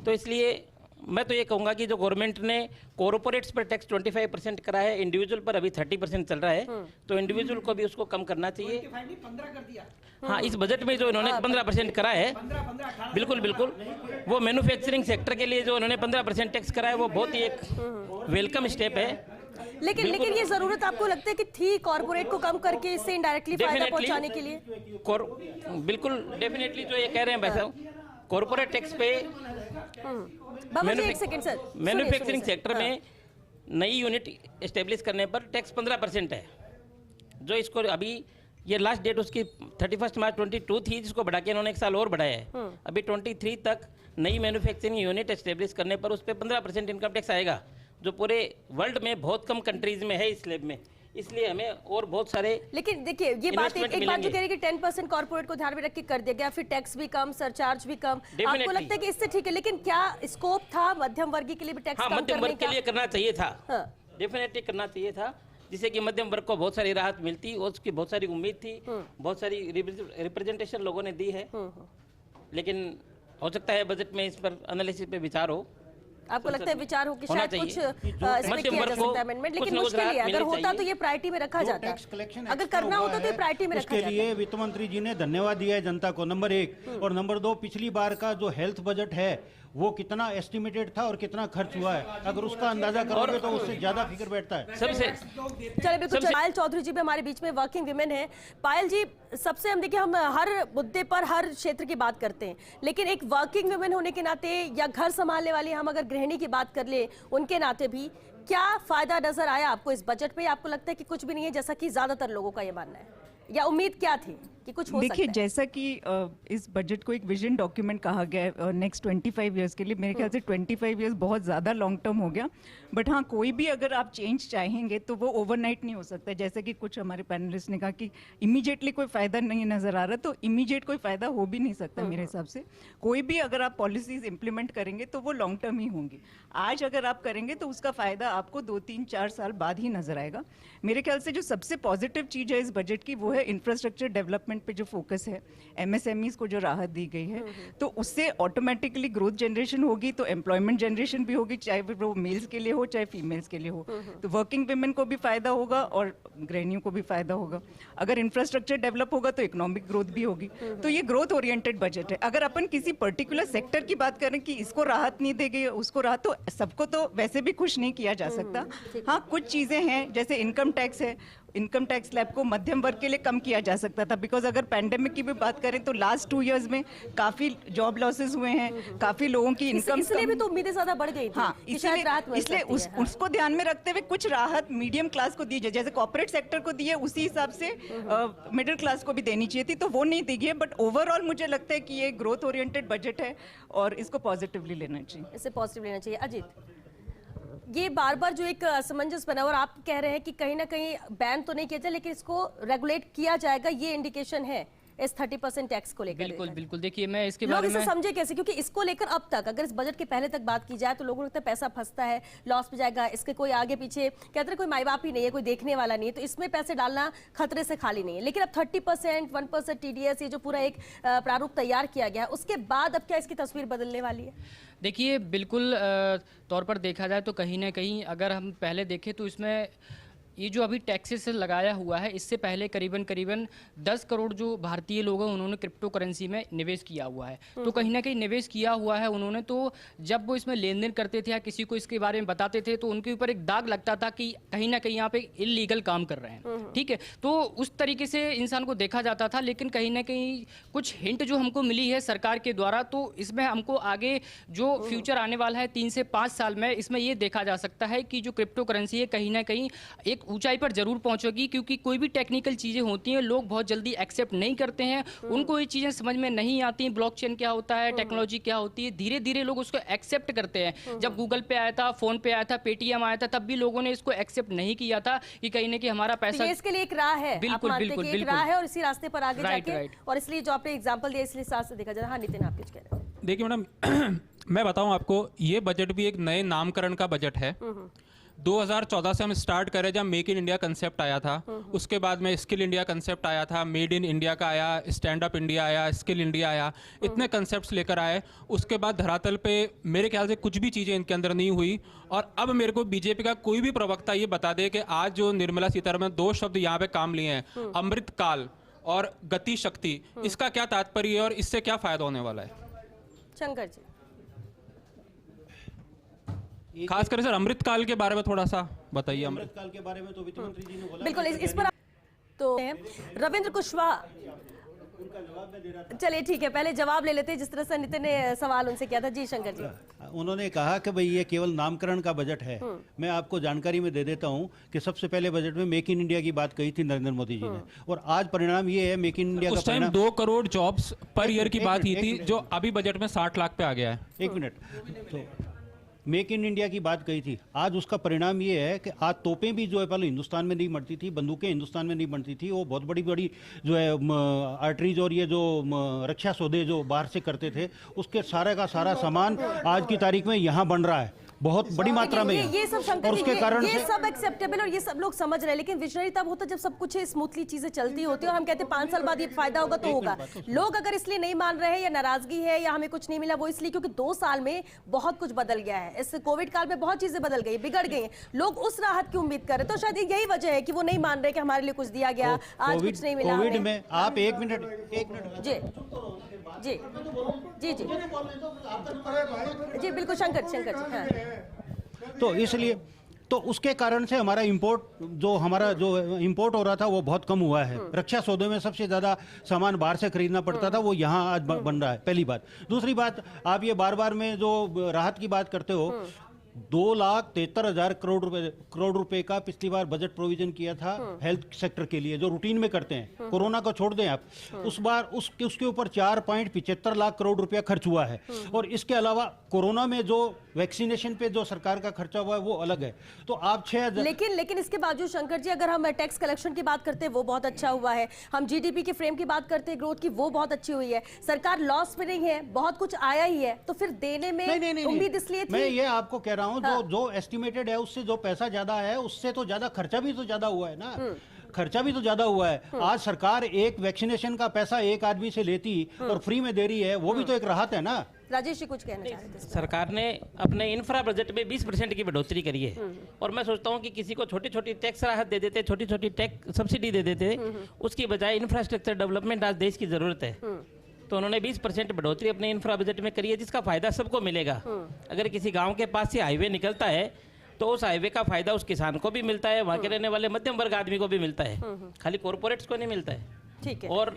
तो इसलिए मैं तो ये कहूँगा कि जो गवर्नमेंट ने कॉर्पोरेट्स पर टैक्स 25% करा है, इंडिविजुअल पर अभी 30% चल रहा है, तो इंडिविजुअल को भी उसको कम करना चाहिए। 15 कर दिया। हाँ, इस बजट में जो इन्होंने 15% करा है, बिल्कुल बिल्कुल, वो मैन्युफैक्चरिंग सेक्टर के लिए जो उन्होंने 15% टैक्स करा है वो बहुत ही एक वेलकम स्टेप है। लेकिन ये जरूरत आपको लगता है कि थी कॉर्पोरेट को कम करके इससे इनडायरेक्टली फायदा पहुंचाने के लिए? बिल्कुल डेफिनेटली जो ये कह रहे हैं भाई साहब, कॉर्पोरेट टैक्स पे मैन्युफैक्चरिंग सेक्टर में नई यूनिट एस्टेब्लिश करने पर टैक्स 15% है, जो इसको अभी ये लास्ट डेट उसकी 31 मार्च 22 थी, जिसको बढ़ा के इन्होंने 1 साल और बढ़ाया है। अभी 23 तक नई मैन्युफैक्चरिंग यूनिट एस्टेब्लिश करने पर उस पर 15% इनकम टैक्स आएगा, जो पूरे वर्ल्ड में बहुत कम कंट्रीज में है इस स्लैब में। इसलिए हमें और बहुत सारे, लेकिन देखिए ये बात एक बात जो कह रही है कि 10% कॉर्पोरेट को ध्यान में रख के कर दिया गया, फिर टैक्स भी कम, सरचार्ज भी कम, आपको लगता है कि इससे ठीक है? लेकिन क्या स्कोप था मध्यम वर्ग के लिए भी टैक्स कम करने का? मध्यम वर्ग के लिए करना चाहिए था, डेफिनेटली करना चाहिए था, जिससे कि मध्यम वर्ग को बहुत सारी राहत मिलती और उसकी बहुत सारी उम्मीद थी, बहुत सारी रिप्रेजेंटेशन लोगों ने दी है। लेकिन हो सकता है बजट में इस पर एनालिसिस पे विचार हो। आपको लगता है विचार हो कि शायद कुछ इसमें किया जा सकता है अमेंडमेंट, लेकिन मुश्किल है, अगर होता तो ये प्रायोरिटी में रखा जाता, अगर करना होता तो ये प्रायोरिटी में रखा जाता। उसके लिए वित्त मंत्री जी ने धन्यवाद दिया है जनता को, नंबर 1। और नंबर 2, पिछली बार का जो हेल्थ बजट है वो कितना एस्टिमेटेड था और कितना खर्च हुआ है, अगर उसका अंदाजा करोगे तो उससे ज्यादा फिगर बैठता है। सबसे चलिए बिल्कुल, पायल चौधरी जी भी हमारे बीच में वर्किंग विमेन है। पायल जी, सबसे हम देखिए, हम हर मुद्दे पर हर क्षेत्र की बात करते हैं, लेकिन एक वर्किंग विमेन होने के नाते या घर संभालने वाली हम अगर गृहिणी की बात कर ले उनके नाते भी क्या फायदा नजर आया आपको इस बजट में? आपको लगता है कि कुछ भी नहीं है, जैसा कि ज्यादातर लोगों का ये मानना है, या उम्मीद क्या थी कि कुछ हो सकता है? देखिए, जैसा कि इस बजट को एक विजन डॉक्यूमेंट कहा गया है नेक्स्ट 25 इयर्स के लिए, मेरे ख्याल से 25 इयर्स बहुत ज़्यादा लॉन्ग टर्म हो गया। बट हाँ, कोई भी अगर आप चेंज चाहेंगे तो वो ओवरनाइट नहीं हो सकता। जैसे कि कुछ हमारे पैनलिस्ट ने कहा कि इमीडिएटली कोई फ़ायदा नहीं नज़र आ रहा, तो इमीडिएट कोई फ़ायदा हो भी नहीं सकता मेरे हिसाब से। कोई भी अगर आप पॉलिसीज़ इंप्लीमेंट करेंगे तो वो लॉन्ग टर्म ही होंगी। आज अगर आप करेंगे तो उसका फ़ायदा आपको 2-3-4 साल बाद ही नज़र आएगा। मेरे ख्याल से जो सबसे पॉजिटिव चीज़ है इस बजट की वो है इंफ्रास्ट्रक्चर डेवलपमेंट पे जो फोकस है, एमएसएमईज को जो राहत दी गई है, तो उससे ऑटोमेटिकली ग्रोथ जनरेशन होगी, तो एम्प्लॉयमेंट जनरेशन भी होगी, चाहे वो मेल्स के लिए हो चाहे फीमेल्स के लिए हो। तो वर्किंग वुमेन को भी फायदा होगा और गृहिणियों को भी फायदा होगा। अगर इंफ्रास्ट्रक्चर डेवलप होगा तो इकोनॉमिक ग्रोथ भी होगी। तो ये ग्रोथ ओरिएंटेड बजट है। अगर अपन किसी पर्टिकुलर सेक्टर की बात करें कि इसको राहत नहीं देगी उसको राहत, तो सबको तो वैसे भी खुश नहीं किया जा जा सकता। हाँ, कुछ चीज़ें हैं जैसे इनकम टैक्स है, इनकम टैक्स स्लैब को मध्यम वर्ग के लिए कम किया जा सकता था, बिकॉज अगर पैंडेमिक की भी बात करें तो लास्ट 2 इयर्स में काफ़ी जॉब लॉसेस हुए हैं, काफ़ी लोगों की इनकम, इसलिए भी तो उम्मीदें ज्यादा बढ़ गई थी हाँ, कि शायद राहत मिल इसलिए सकती है, हाँ। उसको ध्यान में रखते हुए कुछ राहत मीडियम क्लास को दी जाए, जैसे कॉर्पोरेट सेक्टर को दी है उसी हिसाब से मिडिल क्लास को भी देनी चाहिए थी, तो वो नहीं दी गई है। बट ओवरऑल मुझे लगता है कि ये ग्रोथ ओरिएंटेड बजट है और इसको पॉजिटिवली लेना चाहिए। इसे पॉजिटिव लेना चाहिए। अजीत, ये बार बार जो एक असमंजस बना और आप कह रहे हैं कि कहीं ना कहीं बैन तो नहीं किया जाए लेकिन इसको रेगुलेट किया जाएगा, ये इंडिकेशन है इस 30% टैक्स को लेकर। बिल्कुल बिल्कुल, देखिए मैं इसके लोग बारे इसे में समझे कैसे, क्योंकि इसको लेकर अब तक अगर इस बजट के पहले तक बात की जाए तो लोगों को लगता है पैसा फंसता है, लॉस में जाएगा, इसके कोई आगे पीछे कहते हैं कोई माई बाप ही नहीं है, कोई देखने वाला नहीं है, तो इसमें पैसे डालना खतरे से खाली नहीं है। लेकिन अब 30%, 1% TDS, ये जो पूरा एक प्रारूप तैयार किया गया है, उसके बाद अब क्या इसकी तस्वीर बदलने वाली है? देखिए बिल्कुल तौर पर देखा जाए तो कहीं ना कहीं अगर हम पहले देखें तो इसमें ये जो अभी टैक्सेस लगाया हुआ है, इससे पहले करीबन 10 करोड़ जो भारतीय लोग हैं उन्होंने क्रिप्टो करेंसी में निवेश किया हुआ है। तो कहीं ना कहीं निवेश किया हुआ है उन्होंने, तो जब वो इसमें लेन देन करते थे या किसी को इसके बारे में बताते थे तो उनके ऊपर एक दाग लगता था कि कहीं ना कहीं यहाँ पे इलीगल काम कर रहे हैं, ठीक है। तो उस तरीके से इंसान को देखा जाता था, लेकिन कहीं ना कहीं कुछ हिंट जो हमको मिली है सरकार के द्वारा, तो इसमें हमको आगे जो फ्यूचर आने वाला है 3 से 5 साल में, इसमें ये देखा जा सकता है कि जो क्रिप्टो करेंसी है कहीं ना कहीं एक ऊंचाई पर जरूर पहुंचेगी, क्योंकि कोई भी टेक्निकल चीजें होती हैं लोग बहुत जल्दी एक्सेप्ट नहीं करते हैं, उनको ये चीजें समझ में नहीं आती, ब्लॉकचेन क्या होता है, टेक्नोलॉजी क्या होती है, धीरे धीरे लोग उसको एक्सेप्ट करते हैं। जब गूगल पे आया था, फोन पे आया था, पेटीएम आया था, तब भी लोगों ने इसको एक्सेप्ट नहीं किया था कि कहीं ना कहीं हमारा पैसा, ये इसके लिए एक राह है, बिल्कुल, आप मानते बिल्कुल, हैं कि एक बिल्कुल। राह है और इसी रास्ते पर आगे राइट, जाके, राइट। और इसलिए जो आपने एग्जांपल दिया इसलिए साथ से देखा जाए। हाँ नितिन, आप कुछ कह रहे हैं? देखिए मैडम, मैं बताऊं आपको, ये बजट भी एक नए नामकरण का बजट है। 2014 से हम स्टार्ट करें जब मेक इन इंडिया कंसेप्ट आया था, उसके बाद में स्किल इंडिया कंसेप्ट आया था, मेड इन इंडिया का आया, स्टैंड अप इंडिया आया, स्किल इंडिया आया, इतने कंसेप्ट्स लेकर आए। उसके बाद धरातल पे मेरे ख्याल से कुछ भी चीज़ें इनके अंदर नहीं हुई। और अब मेरे को बीजेपी का कोई भी प्रवक्ता ये बता दे कि आज जो निर्मला सीतारमण 2 शब्द यहाँ पे काम लिए हैं, अमृतकाल और गति शक्ति, इसका क्या तात्पर्य है और इससे क्या फायदा होने वाला है? शंकर जी, खासकर सर अमृतकाल के बारे में थोड़ा सा बताइए। अमृतकाल के बारे में तो वित्त मंत्री जी ने बोला, बिल्कुल इस पर तो रविंद्र कुशवाहा, चलिए ठीक है, पहले जवाब ले लेते हैं जिस तरह से नितिन ने सवाल उनसे किया था। जी शंकर जी, उन्होंने कहा कि भाई ये केवल नामकरण का बजट है। मैं आपको जानकारी में दे देता हूं कि सबसे पहले बजट में मेक इन इंडिया की बात कही थी नरेंद्र मोदी जी ने, और आज परिणाम ये है मेक इन इंडिया का उस टाइम परिणाम 2 करोड़ जॉब्स पर ईयर की बात ही थी, मिनट। जो अभी बजट में 60 लाख पे आ गया है। एक मिनट, तो मेक इन इंडिया की बात कही थी, आज उसका परिणाम ये है कि आज तोपें भी जो है पहले हिंदुस्तान में नहीं बनती थी, बंदूकें हिंदुस्तान में नहीं बनती थी, वो बहुत बड़ी बड़ी जो है आर्टरीज और ये जो रक्षा सौदे जो बाहर से करते थे, उसके सारे का सारा सामान आज की तारीख में यहाँ बन रहा है बहुत बड़ी मात्रा में। ये सब शंकर और जी, उसके कारण ये से सब एक्सेप्टेबल और ये सब लोग समझ रहे हैं, लेकिन विजनरी तब होता जब सब कुछ स्मूथली चीजें चलती होती है और हम कहते हैं 5 साल बाद ये फायदा होगा तो होगा। लोग अगर इसलिए नहीं मान रहे हैं या नाराजगी है या हमें कुछ नहीं मिला, वो इसलिए क्योंकि 2 साल में बहुत कुछ बदल गया है। इस कोविड काल में बहुत चीजें बदल गई, बिगड़ गई, लोग उस राहत की उम्मीद कर रहे, तो शायद यही वजह है कि वो नहीं मान रहे कि हमारे लिए कुछ दिया गया, आज कुछ नहीं मिला। कोविड में आप एक मिनट जी जी जी जी जी बिल्कुल शंकर जी, हाँ। तो इसलिए तो उसके कारण से हमारा इंपोर्ट हो रहा था वो बहुत कम हुआ है। रक्षा सौदे में सबसे ज़्यादा सामान बाहर से खरीदना पड़ता था, वो यहाँ आज बन रहा है, पहली बात। दूसरी बात, आप ये बार बार में जो राहत की बात करते हो, 2,73,000 करोड़ रुपए का पिछली बार बजट प्रोविजन किया था हेल्थ सेक्टर के लिए, जो रूटीन में करते हैं, कोरोना को छोड़ दें आप, उस बार उसके ऊपर 4.75 लाख करोड़ रुपया खर्च हुआ है। और इसके अलावा कोरोना में जो वैक्सीनेशन पे जो सरकार का खर्चा हुआ है वो अलग है। तो आप 6,000, लेकिन इसके बावजूद शंकर जी, अगर हम टैक्स कलेक्शन की बात करते हैं वो बहुत अच्छा हुआ है, हम जीडीपी के फ्रेम की बात करते हैं, ग्रोथ की, वो बहुत अच्छी हुई है, सरकार लॉस में नहीं है, बहुत कुछ आया ही है, तो फिर देने में उम्मीद इसलिए थी। मैं ये आपको कह रहा हूं, जो एस्टिमेटेड है उससे जो पैसा ज्यादा है उससे तो ज्यादा खर्चा भी तो ज्यादा हुआ है ना, खर्चा भी तो ज्यादा हुआ है। आज सरकार एक वैक्सीनेशन का पैसा एक आदमी से लेती और फ्री में दे रही है, वो भी तो एक राहत है ना। राजेश जी कुछ कहना चाह रहे थे? सरकार ने अपने इंफ्रा बजट में 20% की बढ़ोतरी करी है, और मैं सोचता हूँ कि किसी को छोटी छोटी टैक्स राहत दे देते, छोटी छोटी टैक्स सब्सिडी दे देते, उसकी बजाय इंफ्रास्ट्रक्चर डेवलपमेंट आज देश की जरूरत है। तो उन्होंने 20% बढ़ोतरी अपने इंफ्रा बजट में करी है, जिसका फायदा सबको मिलेगा। अगर किसी गांव के पास से हाईवे निकलता है तो उस हाईवे का फायदा उस किसान को भी मिलता है, वहाँ के रहने वाले मध्यम वर्ग आदमी को भी मिलता है, खाली कॉर्पोरेट्स को नहीं मिलता है। ठीक है, और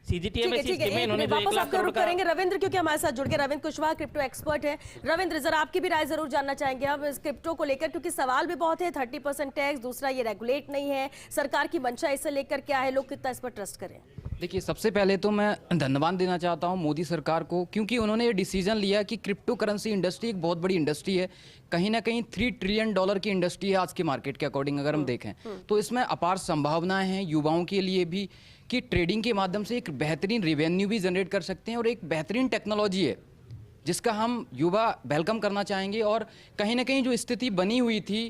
सीजीटीए में ठीक है, इन्होंने जो 1 वापस लाख आपका करोड़ रुख का करेंगे रविंद्र, क्योंकि हमारे साथ जुड़ के रविंद्र कुशवाहा क्रिप्टो एक्सपर्ट है। रविंद्र, जरा आपकी भी राय जरूर जानना चाहेंगे हम इस क्रिप्टो को लेकर, क्योंकि सवाल भी बहुत है। 30% टैक्स, दूसरा ये रेगुलेट नहीं है, सरकार की मंशा इसे लेकर क्या है, लोग कितना इस पर ट्रस्ट करें? देखिए, सबसे पहले तो मैं धन्यवाद देना चाहता हूं मोदी सरकार को, क्योंकि उन्होंने ये डिसीजन लिया कि क्रिप्टो करेंसी इंडस्ट्री एक बहुत बड़ी इंडस्ट्री है, कहीं ना कहीं $3 ट्रिलियन की इंडस्ट्री है आज के मार्केट के अकॉर्डिंग अगर हम देखें तो इसमें अपार संभावनाएं हैं युवाओं के लिए भी कि ट्रेडिंग के माध्यम से एक बेहतरीन रेवेन्यू भी जनरेट कर सकते हैं और एक बेहतरीन टेक्नोलॉजी है जिसका हम युवा वेलकम करना चाहेंगे। और कहीं ना कहीं जो स्थिति बनी हुई थी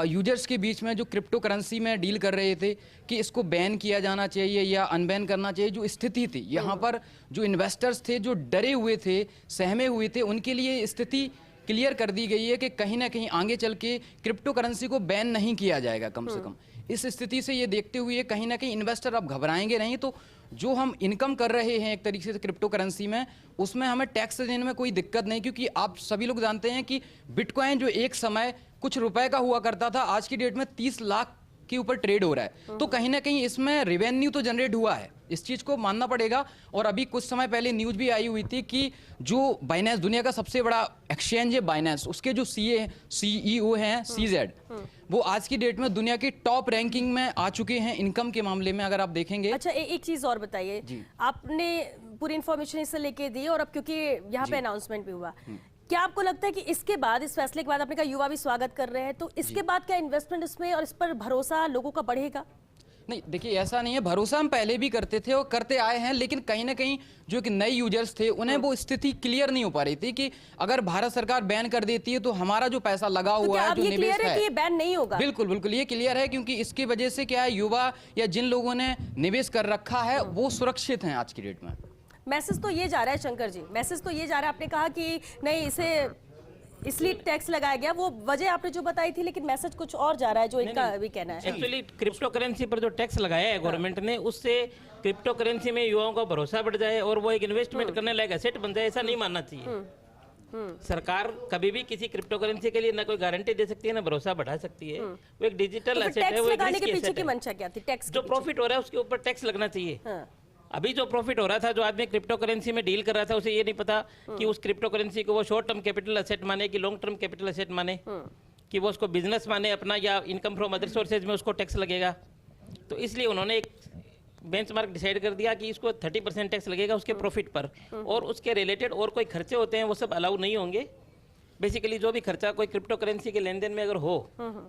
यूजर्स के बीच में जो क्रिप्टो करेंसी में डील कर रहे थे कि इसको बैन किया जाना चाहिए या अनबैन करना चाहिए, जो स्थिति थी यहाँ पर जो इन्वेस्टर्स थे जो डरे हुए थे, सहमे हुए थे, उनके लिए स्थिति क्लियर कर दी गई है कि कहीं ना कहीं आगे चल के क्रिप्टो करेंसी को बैन नहीं किया जाएगा कम से कम। इस स्थिति से ये देखते हुए कहीं ना कहीं इन्वेस्टर अब घबराएंगे नहीं, तो जो हम इनकम कर रहे हैं एक तरीके से क्रिप्टो करेंसी में, उसमें हमें टैक्स देने में कोई दिक्कत नहीं, क्योंकि आप सभी लोग जानते हैं कि बिटकॉइन जो एक समय कुछ रुपए का हुआ करता था, आज की डेट में 30 लाख के ऊपर ट्रेड हो रहा है। तो कहीं ना कहीं इसमें रेवेन्यू तो जनरेट हुआ है, इस चीज को मानना पड़ेगा। और अभी कुछ समय पहले न्यूज भी आई हुई थी कि जो बाइनेंस दुनिया का सबसे बड़ा एक्सचेंज है बाइनेंस, उसके जो CEO हैं CZ, वो आज की डेट में दुनिया की टॉप रैंकिंग में आ चुके हैं इनकम के मामले में, अगर आप देखेंगे। अच्छा, एक चीज और बताइए, आपने पूरी इन्फॉर्मेशन इससे लेके दी और अब क्योंकि यहाँ पे अनाउंसमेंट भी हुआ, क्या आपको लगता है कि इसके बाद, इस फैसले के बाद, आपने कहा युवा भी स्वागत कर रहे हैं, तो इसके बाद क्या इन्वेस्टमेंट इसमें और इस पर भरोसा लोगों का बढ़ेगा? नहीं, देखिए ऐसा नहीं है, भरोसा हम पहले भी करते थे और करते आए हैं, लेकिन कहीं ना कहीं जो कि नए यूजर्स थे उन्हें वो स्थिति क्लियर नहीं हो पा रही थी कि अगर भारत सरकार बैन कर देती है तो हमारा जो पैसा लगा हुआ है, जो निवेश है, ये बैन नहीं होगा। बिल्कुल बिल्कुल ये क्लियर है, क्योंकि इसकी वजह से क्या है, युवा या जिन लोगों ने निवेश कर रखा है वो सुरक्षित हैं आज की डेट में। मैसेज तो ये जा रहा है शंकर जी, मैसेज तो ये जा रहा है, आपने कहा कि नहीं इसे इसलिए टैक्स लगाया गया, वो वजह आपने जो बताई थी, लेकिन मैसेज कुछ और जा रहा है जो इनका भी कहना है। एक्चुअली क्रिप्टो करेंसी पर जो टैक्स लगाया है गवर्नमेंट ने, उससे क्रिप्टो करेंसी में युवाओं का भरोसा बढ़ जाए और वो एक इन्वेस्टमेंट करने लायक एसेट बन जाए, ऐसा नहीं मानना चाहिए। सरकार कभी भी किसी क्रिप्टो करेंसी के लिए ना कोई गारंटी दे सकती है ना भरोसा बढ़ा सकती है। वो एक डिजिटल एसेट है, वो एक लगाने के रिस्की पीछे एसेट की है। मंशा क्या थी? टैक्स जो प्रॉफिट हो रहा है उसके ऊपर टैक्स लगना चाहिए। अभी जो प्रॉफिट हो रहा था, जो आदमी क्रिप्टो करेंसी में डील कर रहा था, उसे ये नहीं पता कि उस क्रिप्टो करेंसी को वो शॉर्ट टर्म कैपिटल एसेट माने कि लॉन्ग टर्म कैपिटल एसेट माने, कि वो उसको बिजनेस माने अपना या इनकम फ्रॉम अदर सोर्सेज में उसको टैक्स लगेगा। तो इसलिए उन्होंने एक बेंचमार्क डिसाइड कर दिया कि इसको 30% टैक्स लगेगा उसके प्रॉफिट पर, और उसके रिलेटेड और कोई खर्चे होते हैं वो सब अलाउ नहीं होंगे। बेसिकली जो भी खर्चा कोई क्रिप्टो करेंसी के लेन देन में अगर हो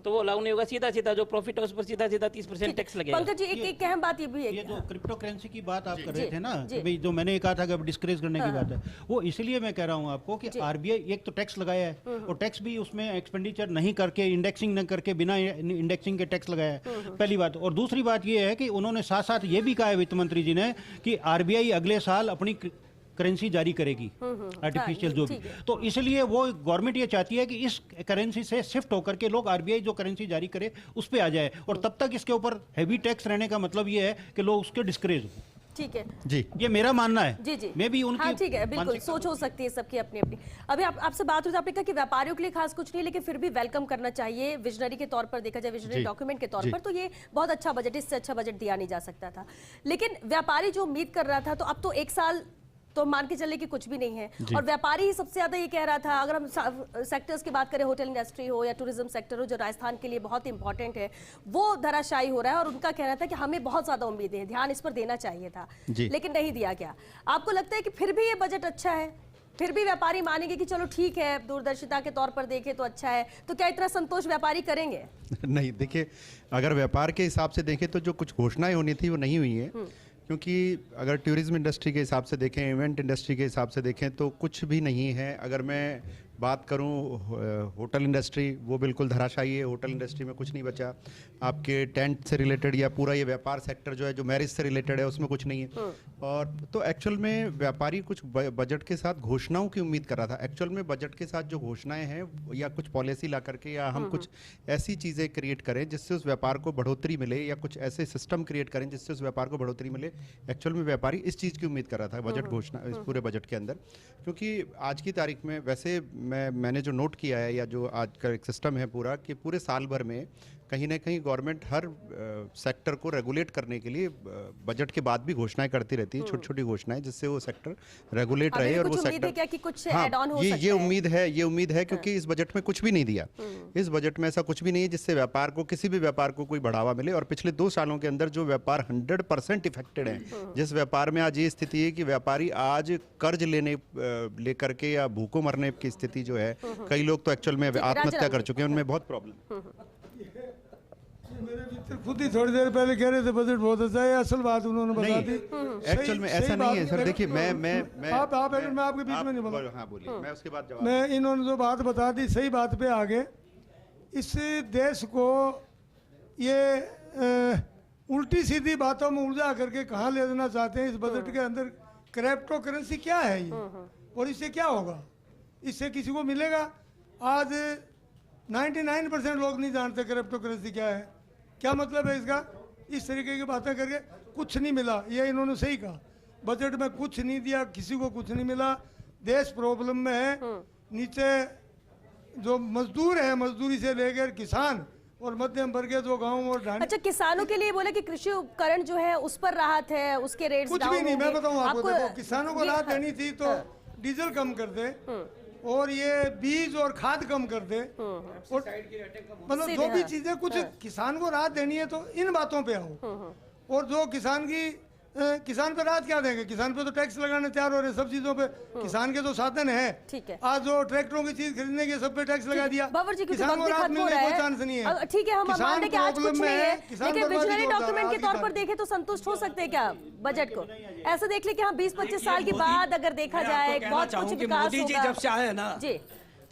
तो वो अलाउ नहीं होगा, सीधा सीधा जो प्रॉफिट है उस पर सीधा सीधा 30% टैक्स लगेगा। पंकज जी, एक अहम बात ये भी है, ये जो क्रिप्टो करेंसी की बात आप कर रहे थे ना, कि भाई जो मैंने कहा था कि अब डिस्करेज करने की बात है, वो इसलिए मैं कह रहा हूँ आपको कि आरबीआई एक तो टैक्स लगाया है और टैक्स भी उसमें एक्सपेंडिचर नहीं करके, इंडेक्सिंग न करके, बिना इंडेक्सिंग के टैक्स लगाया है, पहली बात। और दूसरी बात ये है कि उन्होंने साथ साथ ये भी कहा है वित्त मंत्री जी ने कि आरबीआई अगले साल अपनी करेंसी जारी करेगी, आर्टिफिशियल जो भी। तो इसलिए वो गवर्नमेंट ये चाहती है कि इस करेंसी से शिफ्ट होकर के लोग आरबीआई जो करेंसी जारी करे उस पे आ जाए, और तब तक इसके ऊपर हैवी टैक्स रहने का मतलब ये है कि लोग उसके डिस्करेज हो। ठीक है जी, ये मेरा मानना है। जी मैं भी उनकी, हाँ, ठीक है, बिल्कुल सोच हो सकती है सबकी अपनी अपनी। अभी आपसे बात हुई, आपने कहा कि व्यापारियों के लिए खास कुछ नहीं, लेकिन फिर भी वेलकम करना चाहिए विजनरी के तौर पर, देखा जाए विजनरी डॉक्यूमेंट के तौर पर, तो ये बहुत अच्छा बजट, इससे अच्छा बजट दिया नहीं जा सकता था। लेकिन व्यापारी जो उम्मीद कर रहा था, तो अब तो 1 साल तो मान के चले कि कुछ भी नहीं है, और व्यापारी ही सबसे ज्यादा ये कह रहा था। अगर हम सेक्टर्स की बात करें, होटल इंडस्ट्री हो या टूरिज्म सेक्टर हो, जो राजस्थान के लिए बहुत इंपॉर्टेंट है, वो धराशायी हो रहा है, और उनका कहना था कि हमें बहुत ज्यादा उम्मीदें हैं, ध्यान इस पर देना चाहिए था, लेकिन नहीं दिया गया। आपको लगता है कि फिर भी ये बजट अच्छा है, फिर भी व्यापारी मानेंगे कि चलो ठीक है, दूरदर्शिता के तौर पर देखें तो अच्छा है, तो क्या इतना संतोष व्यापारी करेंगे? नहीं, देखिए, अगर व्यापार के हिसाब से देखें तो जो कुछ घोषणाएं होनी थी वो नहीं हुई है, क्योंकि अगर टूरिज्म इंडस्ट्री के हिसाब से देखें, इवेंट इंडस्ट्री के हिसाब से देखें तो कुछ भी नहीं है। अगर मैं बात करूं होटल इंडस्ट्री, वो बिल्कुल धराशायी है, होटल इंडस्ट्री में कुछ नहीं बचा। आपके टेंट से रिलेटेड या पूरा ये व्यापार सेक्टर जो है, जो मैरिज से रिलेटेड है, उसमें कुछ नहीं है। और तो एक्चुअल में व्यापारी कुछ बजट के साथ घोषणाओं की उम्मीद कर रहा था। एक्चुअल में बजट के साथ जो घोषणाएं हैं या कुछ पॉलिसी ला करके, या हम कुछ ऐसी चीज़ें क्रिएट करें जिससे उस व्यापार को बढ़ोतरी मिले, या कुछ ऐसे सिस्टम क्रिएट करें जिससे उस व्यापार को बढ़ोतरी मिले। एक्चुअल में व्यापारी इस चीज़ की उम्मीद कर रहा था बजट घोषणा, इस पूरे बजट के अंदर, क्योंकि आज की तारीख में वैसे मैंने जो नोट किया है या जो आज का एक सिस्टम है पूरा, कि पूरे साल भर में कहीं ना कहीं गवर्नमेंट हर सेक्टर को रेगुलेट करने के लिए बजट के बाद भी घोषणाएं करती रहती है, छोटी छोटी घोषणाएं, जिससे वो सेक्टर रेगुलेट रहे और वो सेक्टर। क्या कि कुछ हाँ, ऐड ऑन हो ये उम्मीद है क्योंकि इस बजट में कुछ भी नहीं दिया। इस बजट में ऐसा कुछ भी नहीं है जिससे व्यापार को, किसी भी व्यापार को कोई बढ़ावा मिले। और पिछले 2 सालों के अंदर जो व्यापार 100% इफेक्टेड है, जिस व्यापार में आज ये स्थिति है कि व्यापारी आज कर्ज लेकर के या भूखों मरने की स्थिति जो है, कई लोग तो एक्चुअल में आत्महत्या कर चुके हैं, उनमें बहुत प्रॉब्लम। मेरे मित्र खुद ही थोड़ी देर पहले कह रहे थे बजट बहुत अच्छा है, असल बात उन्होंने बता दी। एक्चुअल में ऐसा नहीं है सर। देखिए मैं आप मैं आपके बीच में नहीं बोला। हाँ बोलिए, मैं उसके बाद जवाब। मैं इन्होंने जो बात बता दी सही बात पे आगे, इस देश को ये उल्टी सीधी बातों में उलझा करके कहाँ ले जाना चाहते हैं। इस बजट के अंदर क्रिप्टो करेंसी क्या है ये, और इससे क्या होगा, इससे किसी को मिलेगा? आज 99% लोग नहीं जानते क्रिप्टो करेंसी क्या है, क्या मतलब है इसका। इस तरीके की बातें करके कुछ नहीं मिला, ये इन्होंने सही कहा। बजट में कुछ नहीं दिया, किसी को कुछ नहीं मिला, देश प्रॉब्लम में है। नीचे जो मजदूर है, मजदूरी से लेकर किसान और मध्यम वर्ग जो गाँव और ढांढी। अच्छा, किसानों के लिए बोले कि कृषि उपकरण जो है उस पर राहत है, उसके रेट्स कुछ भी नहीं। मैं बताऊँ आपको, देखो किसानों को राहत देनी थी तो डीजल कम कर दे और ये बीज और खाद कम कर दे, और मतलब जो भी चीजें कुछ किसान को राहत देनी है तो इन बातों पे आओ। और जो किसान पे राहत क्या देंगे? किसान पे तो टैक्स लगाने तैयार हो रहे, सब चीजों पे। किसान के जो साधन है, ठीक है, आज जो ट्रैक्टरों की चीज खरीदने के सब पे टैक्स लगा दिया। बाबर जी, किसान को राहत मिलने का कोई चांस नहीं है। ठीक है, हम मान लें कि आज कुछ नहीं है, लेकिन विजनरी डॉक्यूमेंट के तौर पर है। देखें तो संतुष्ट हो सकते हैं क्या बजट को? ऐसा देख ले कि हाँ 20-25 साल के बाद अगर देखा जाए बहुत कुछ विकास मोदी जी होगा। जब से आए हैं ना जी,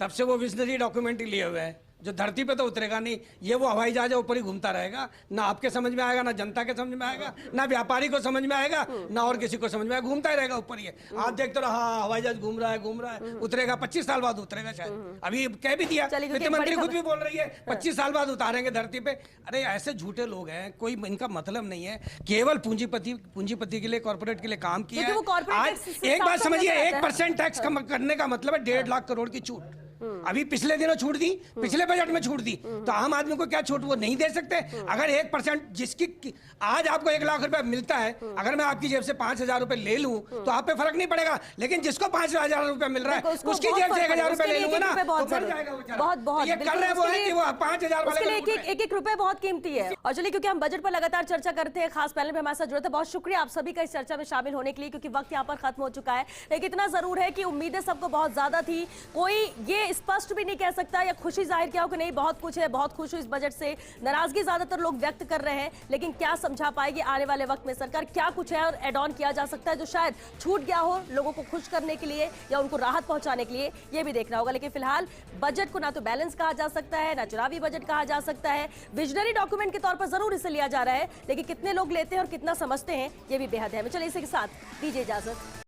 तब से वो विजनरी डॉक्यूमेंट ही लिए हुए हैं, जो धरती पे तो उतरेगा नहीं। ये वो हवाई जहाज ऊपर ही घूमता रहेगा, ना आपके समझ में आएगा, ना जनता के समझ में आएगा, ना व्यापारी को समझ में आएगा, ना और किसी को समझ में आएगा, घूमता ही रहेगा ऊपर। ये आप देखते रहो, हाँ हवाई जहाज घूम रहा है, उतरेगा 25 साल बाद उतरेगा शायद। अभी कह भी दिया, वित्त मंत्री खुद भी बोल रही है 25 साल बाद उतारेंगे धरती पे। अरे ऐसे झूठे लोग हैं, कोई इनका मतलब नहीं है, केवल पूंजीपति के लिए, कॉर्पोरेट के लिए काम किया है। आज एक बात समझिए, 1% टैक्स कम करने का मतलब है 1.5 लाख करोड़ की छूट। अभी पिछले दिनों छूट दी, पिछले बजट में छूट दी, तो आम आदमी को क्या छूट वो नहीं दे सकते? अगर 1% जिसकी आज आपको 1 लाख रुपए मिलता है, अगर मैं आपकी जेब से 5,000 रुपए ले लूं तो आप पे फर्क नहीं पड़ेगा, लेकिन जिसको 5,000 रुपए मिल रहा है उसकी जेब से 1,000 रुपए ले लूंगा ना, तो बढ़ जाएगा वो। बहुत ये कर रहे वो है कि वो 5,000 वाले एक रुपए बहुत कीमती है। और चलिए, क्योंकि हम बजट पर लगातार चर्चा करते हैं, खास पैनल में हमारे साथ जुड़े थे, बहुत शुक्रिया आप सभी का इस चर्चा में शामिल होने के लिए, क्योंकि वक्त यहाँ पर खत्म हो चुका है। लेकिन इतना जरूर है कि उम्मीदें सबको बहुत ज्यादा थी, कोई ये स्पष्ट भी नहीं कह सकता या खुशी जाहिर किया हो कि नहीं बहुत कुछ है, बहुत खुश हूं इस बजट से। नाराजगी ज्यादातर लोग व्यक्त कर रहे हैं, लेकिन क्या समझा पाएगी आने वाले वक्त में सरकार, क्या कुछ है और एड ऑन किया जा सकता है जो शायद छूट गया हो लोगों को खुश करने के लिए या उनको राहत पहुंचाने के लिए, ये भी देखना होगा। लेकिन फिलहाल बजट को ना तो बैलेंस कहा जा सकता है, ना चुनावी बजट कहा जा सकता है, विजनरी डॉक्यूमेंट के तौर पर जरूर इसे लिया जा रहा है, लेकिन कितने लोग लेते हैं और कितना समझते हैं ये भी बेहद है। चलिए इसी के साथ दीजिए इजाजत।